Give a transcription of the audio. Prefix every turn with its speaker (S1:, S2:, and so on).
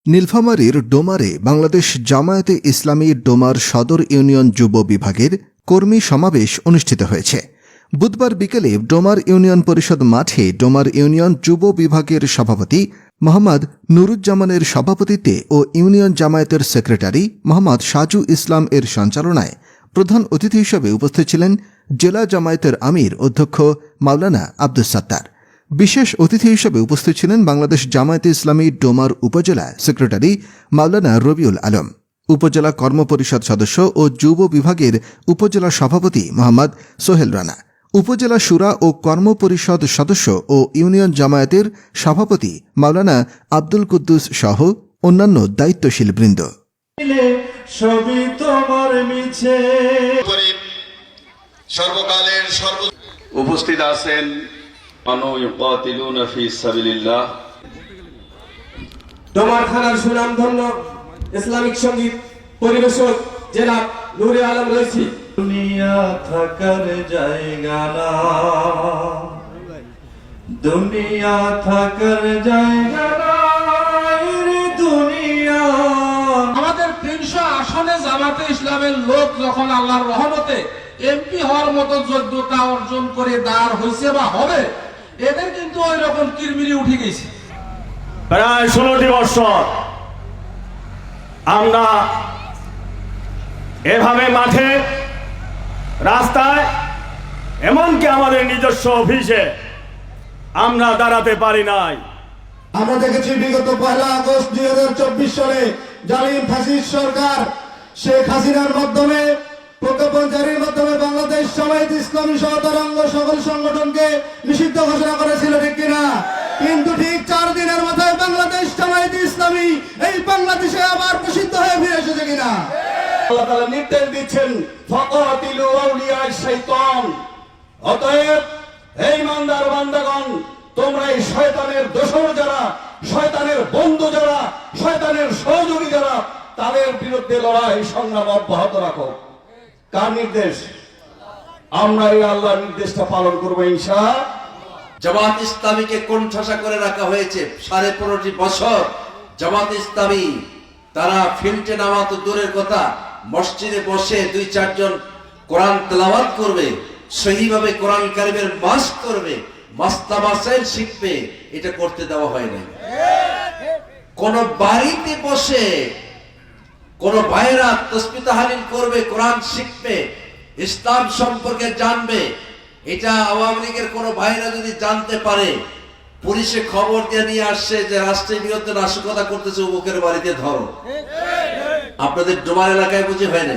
S1: নীলফামারীর ডোমারে বাংলাদেশ জামায়াতে ইসলামী ডোমার সদর ইউনিয়ন যুব বিভাগের কর্মী সমাবেশ অনুষ্ঠিত হয়েছে। বুধবার বিকেলে ডোমার ইউনিয়ন পরিষদ মাঠে ডোমার ইউনিয়ন যুব বিভাগের সভাপতি মোহাম্মদ নুরুজ্জামানের সভাপতিত্বে ও ইউনিয়ন জামায়াতের সেক্রেটারি মোহাম্মদ সাজু ইসলাম এর সঞ্চালনায় প্রধান অতিথি হিসেবে উপস্থিত ছিলেন জেলা জামায়াতের আমির অধ্যক্ষ মাওলানা আব্দুস সাত্তার। বিশেষ অতিথি হিসেবে উপস্থিত ছিলেন বাংলাদেশ জামায়াতে ইসলামী ডোমার উপজেলা সেক্রেটারি মাওলানা রবিউল আলম, উপজেলা কর্মপরিষদ সদস্য ও যুব বিভাগের উপজেলা সভাপতি মোহাম্মদ সোহেল রানা, উপজেলা শুরা ও কর্মপরিষদ সদস্য ও ইউনিয়ন জামায়াতের সভাপতি মাওলানা আব্দুল কুদ্দুস সহ অন্যান্য দায়িত্বশীল বৃন্দ।
S2: সর্বকালের উপস্থিত আছেন
S3: ডোমার থানার সুনামধন্য ইসলামিক সঙ্গীত পরিবেশক জেলা নূরে আলম রয়েছি।
S4: দুনিয়া থাকার জায়গা না, দুনিয়া থাকার জায়গা না রে দুনিয়া।
S5: আমাদের 300 আসনে জামাতে ইসলামের লোক যখন আল্লাহর রহমতে এমপি হওয়ার মতো যোগ্যতা অর্জন করে দাঁড় হয়েছে বা হবে, এদের কিন্তু ওই রকম কিরমিরি উঠে গেছে।
S4: প্রায় 16টি বছর আমরা এভাবে মাঠে, রাস্তায়, এমনকি আমাদের নিজস্ব অফিসে আমরা দাঁড়াতে পারি নাই।
S6: আমরা দেখেছি বিগত 1 আগস্ট 2024 সালে জালিম ফ্যাসিস্ট সরকার শেখ হাসিনার মাধ্যমে প্রজ্ঞাপন জারির মাধ্যমে বাংলাদেশ জামায়াতে ইসলামী সহ তার অঙ্গ সকল সংগঠনকে নিষিদ্ধ ঘোষণা করেছিল, ঠিক কিনা? কিন্তু ঠিক 4 দিনের মাথায় বাংলাদেশ জামায়াতে ইসলামী এই বাংলাদেশে আবার প্রসিদ্ধ হয়ে ফিরে এসেছে কিনা?
S3: আল্লাহ তাআলা নির্দেশ দিচ্ছেন ফাকাতিলু আউলিয়া শাইতান। অতএব হে ইমানদার বান্দাগণ, তোমরা এই শয়তানের দোসর যারা, শয়তানের বন্ধু যারা, শয়তানের সহযোগী যারা, তাদের বিরুদ্ধে লড়াই সংগ্রাম অব্যাহত রাখো। কার নির্দেশ? আমরা এই আল্লাহর নির্দেশটা পালন করবো ইনশাআল্লাহ।
S7: জামাত ইসলামীকে কোণঠাসা করে রাখা হয়েছে 15.5 বছর। জামাত ইসলামী তারা ফিল্ডে নামা তো দূরের কথা, মসজিদে বসে 2-4 জন কোরআন তেলাওয়াত করবে, সহিভাবে কোরআন কারিমের মাস করবে, মাসলা মাসাইল শিখবে, এটা করতে দেওয়া হয় না। কোন বাড়িতে বসে কোন ভাইরা তাসবিহ তাহলিল করবে, কোরআন শিখবে, ইসলাম সম্পর্কে জানবে, এটা আওয়ামী লীগের কোন ভাইরা যদি জানতে পারে, পুলিশে খবর দিয়ে নিয়ে আসছে যে রাষ্ট্রের বিরুদ্ধে নাশকতা করতেছে, অমুকের বাড়িতে ধরো। আপনাদের ডোমার এলাকায় বুঝে হয় না?